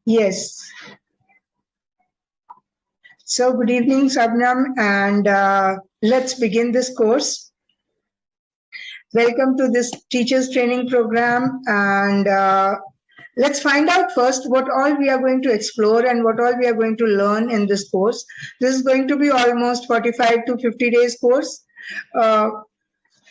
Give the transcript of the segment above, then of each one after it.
Yes. So good evening, Sabnam, and let's begin this course. Welcome to this teachers training program, and let's find out first what all we are going to explore and what all we are going to learn in this course. This is going to be almost 45 to 50 days course.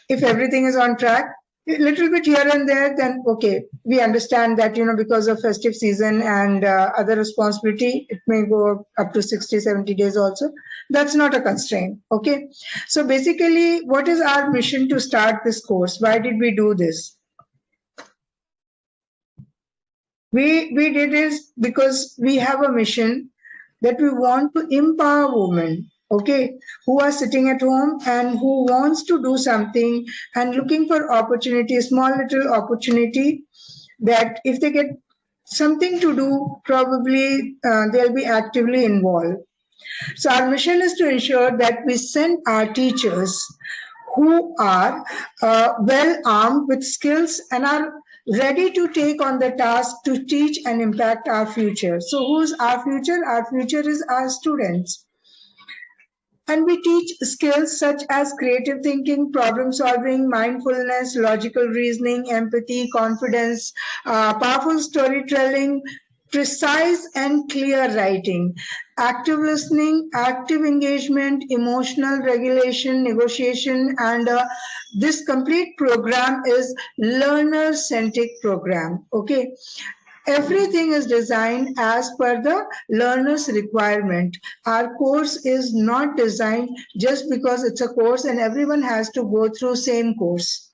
If everything is on track, a little bit here and there, then okay, we understand that, because of festive season and other responsibility, it may go up to 60, 70 days also. That's not a constraint, okay? So basically, what is our mission to start this course? Why did we do this? We did this because we have a mission that we want to empower women, okay, who are sitting at home and who wants to do something and looking for opportunity, small little opportunity, that if they get something to do, probably they'll be actively involved. So our mission is to ensure that we send our teachers who are well armed with skills and are ready to take on the task to teach and impact our future. So who's our future? Our future is our students. And we teach skills such as creative thinking, problem solving, mindfulness, logical reasoning, empathy, confidence, powerful storytelling, precise and clear writing, active listening, active engagement, emotional regulation, negotiation, and this complete program is learner-centric program. Okay. Everything is designed as per the learner's requirement. Our course is not designed just because it's a course and everyone has to go through same course.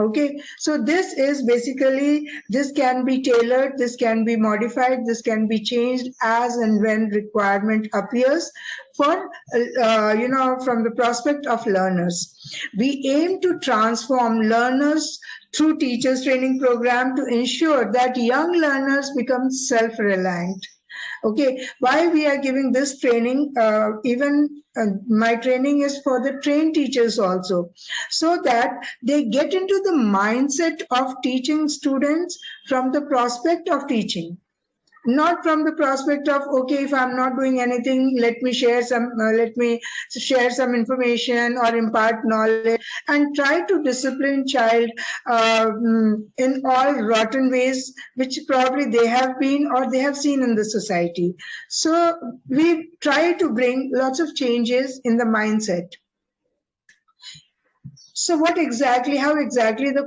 Okay, so this is basically, this can be tailored, this can be modified, this can be changed as and when requirement appears for, from the prospect of learners. We aim to transform learners through teachers training program to ensure that young learners become self-reliant. Okay, why we are giving this training, even my training is for the trained teachers also, so that they get into the mindset of teaching students from the prospect of teaching, not from the prospect of, okay, if I'm not doing anything, let me share some information or impart knowledge, and try to discipline child in all rotten ways which probably they have been or they have seen in the society. So we try to bring lots of changes in the mindset. So how exactly the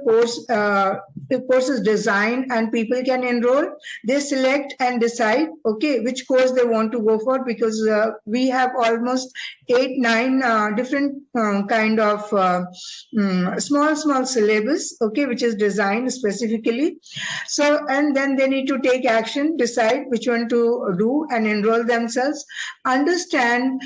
course is designed and people can enroll? They select and decide, okay, which course they want to go for, because we have almost 8-9 different kind of small syllabus, okay, which is designed specifically. So, and then they need to take action, decide which one to do and enroll themselves, understand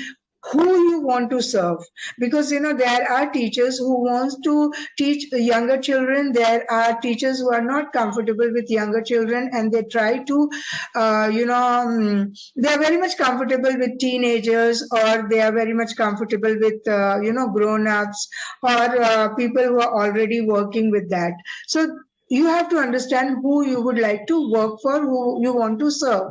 who you want to serve, because there are teachers who wants to teach younger children, there are teachers who are not comfortable with younger children and they try to they are very much comfortable with teenagers, or they are very much comfortable with grown-ups, or people who are already working with that. So you have to understand who you would like to work for, who you want to serve.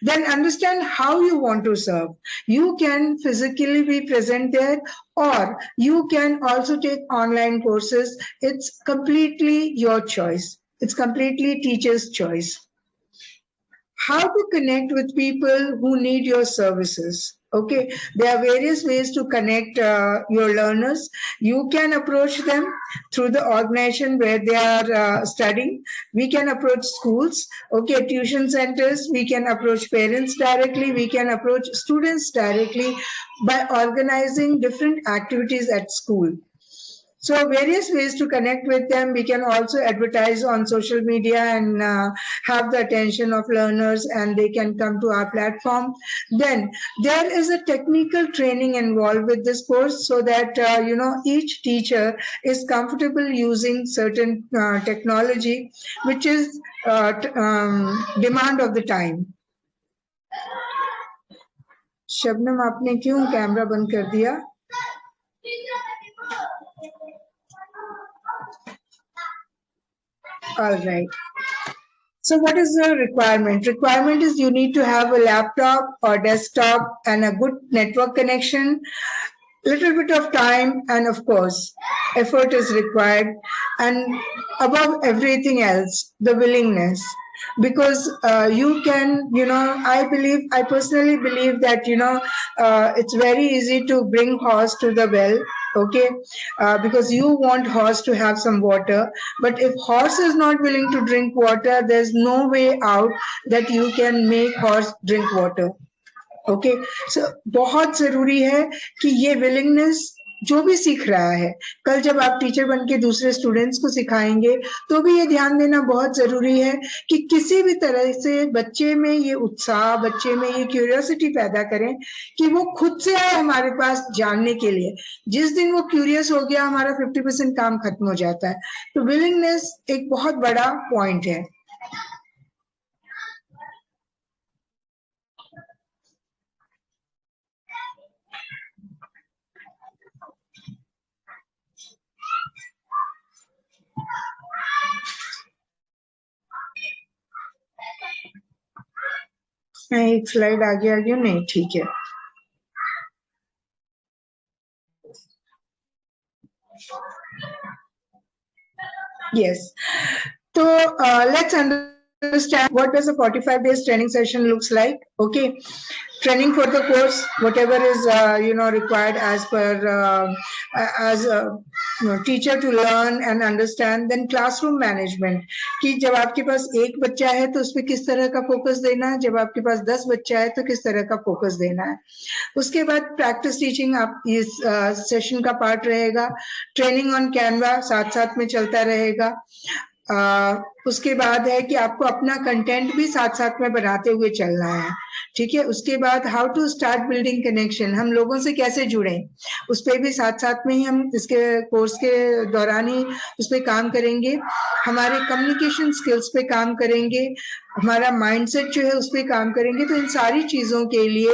Then understand how you want to serve. You can physically be present there, or you can also take online courses. It's completely your choice. It's completely teacher's choice. How to connect with people who need your services. Okay, there are various ways to connect your learners. You can approach them through the organization where they are studying. We can approach schools, okay, tuition centers. We can approach parents directly. We can approach students directly by organizing different activities at school. So various ways to connect with them. We can also advertise on social media and have the attention of learners, and they can come to our platform. Then there is a technical training involved with this course, so that each teacher is comfortable using certain technology, which is demand of the time. Shabnam, आपने क्यों camera बंद कर दिया? All right. So what is the requirement? Requirement is you need to have a laptop or desktop and a good network connection, little bit of time, and of course effort is required, and above everything else the willingness, because you can, I personally believe that it's very easy to bring horse to the well, okay, because you want horse to have some water, but if horse is not willing to drink water, there's no way out that you can make horse drink water. Okay, so बहुत जरूरी है कि ये willingness जो भी सीख रहा है, कल जब आप टीचर बन के दूसरे स्टूडेंट्स को सिखाएंगे तो भी ये ध्यान देना बहुत जरूरी है कि किसी भी तरह से बच्चे में ये उत्साह, बच्चे में ये क्यूरियोसिटी पैदा करें कि वो खुद से आए हमारे पास जानने के लिए। जिस दिन वो क्यूरियस हो गया, हमारा 50% काम खत्म हो जाता है। तो विलिंगनेस एक बहुत बड़ा पॉइंट है। एक स्लाइड आगे आ गया, नहीं ठीक है। Yes. So let's understand what does a 45 days training session looks like. Okay, training for the course, whatever is required as per as a teacher to learn and understand. Then classroom management, कि जब आपके पास एक बच्चा है तो उस पर किस तरह का फोकस देना है, जब आपके पास 10 बच्चा है तो किस तरह का फोकस देना है। उसके बाद प्रैक्टिस टीचिंग आप इस सेशन का पार्ट रहेगा। ट्रेनिंग ऑन कैनवा साथ साथ में चलता रहेगा। उसके बाद है कि आपको अपना कंटेंट भी साथ साथ में बनाते हुए चलना है, ठीक है। उसके बाद how to start building connection, हम लोगों से कैसे जुड़े, उस पर भी साथ साथ में ही हम इसके कोर्स के दौरान ही उस पर काम करेंगे। हमारे कम्युनिकेशन स्किल्स पे काम करेंगे, हमारा माइंडसेट जो है उस पर काम करेंगे। तो इन सारी चीजों के लिए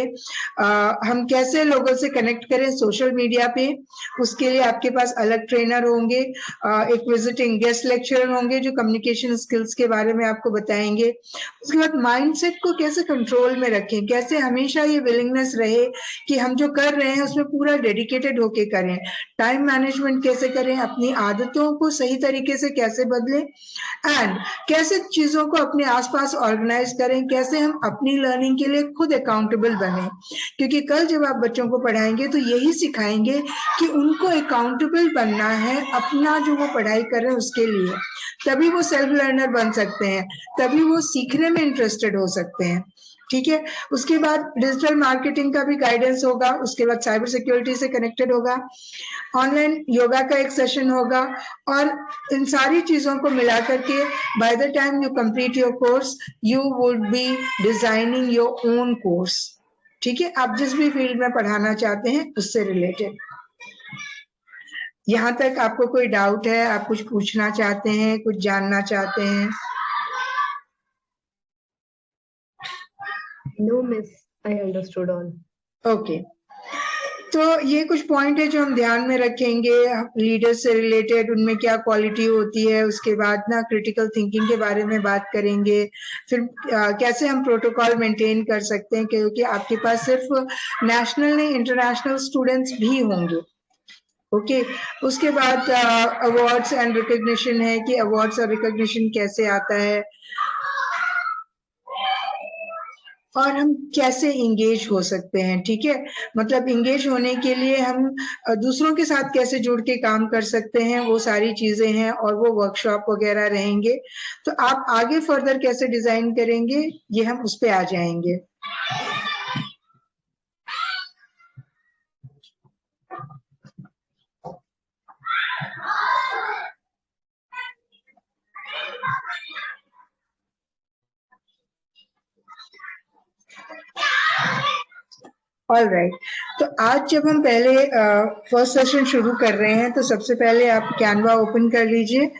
हम कैसे लोगों से कनेक्ट करें सोशल मीडिया पे, उसके लिए आपके पास अलग ट्रेनर होंगे, एक विजिटिंग गेस्ट लेक्चरर होंगे जो कम्युनिकेशन स्किल्स के बारे में आपको बताएंगे। उसके बाद माइंडसेट को कैसे कंट्रोल में रखें, कैसे हमेशा ये विलिंगनेस रहे कि हम जो कर रहे हैं उसमें पूरा डेडिकेटेड होके करें। टाइम मैनेजमेंट कैसे करें, अपनी आदतों को सही तरीके से कैसे बदलें, एंड कैसे चीजों को अपने आसपास ऑर्गेनाइज करें, कैसे हम अपनी लर्निंग के लिए खुद अकाउंटेबल बने। क्योंकि कल जब आप बच्चों को पढ़ाएंगे तो यही सिखाएंगे कि उनको अकाउंटेबल बनना है अपना जो वो पढ़ाई कर रहे हैं उसके लिए, तभी वो सेल्फ लर्नर बन सकते हैं, तभी वो सीखने में इंटरेस्टेड हो सकते हैं, ठीक है। उसके बाद डिजिटल मार्केटिंग का भी गाइडेंस होगा, उसके बाद साइबर सिक्योरिटी से कनेक्टेड होगा, ऑनलाइन योगा का एक सेशन होगा, और इन सारी चीजों को मिला करके by the time you complete your course you would be designing your own course, ठीक है। आप जिस भी फील्ड में पढ़ाना चाहते हैं उससे रिलेटेड। यहाँ तक आपको कोई डाउट है, आप कुछ पूछना चाहते हैं, कुछ जानना चाहते हैं? No, miss. I understood all. Okay. तो ये कुछ पॉइंट है जो हम ध्यान में रखेंगे लीडर से रिलेटेड, उनमें क्या क्वालिटी होती है। उसके बाद ना क्रिटिकल थिंकिंग के बारे में बात करेंगे, फिर कैसे हम प्रोटोकॉल मेंटेन कर सकते हैं, क्योंकि आपके पास सिर्फ नेशनल नहीं इंटरनेशनल स्टूडेंट्स भी होंगे, ओके। उसके बाद अवार्ड्स एंड रिकॉग्निशन है कि अवार्ड्स और रिकॉग्निशन कैसे आता है, और हम कैसे इंगेज हो सकते हैं, ठीक है। मतलब इंगेज होने के लिए हम दूसरों के साथ कैसे जुड़ के काम कर सकते हैं, वो सारी चीजें हैं, और वो वर्कशॉप वगैरह रहेंगे। तो आप आगे फर्दर कैसे डिजाइन करेंगे ये हम उस पे आ जाएंगे। ऑलराइट, तो आज जब हम पहले फर्स्ट सेशन शुरू कर रहे हैं तो सबसे पहले आप कैनवा ओपन कर लीजिए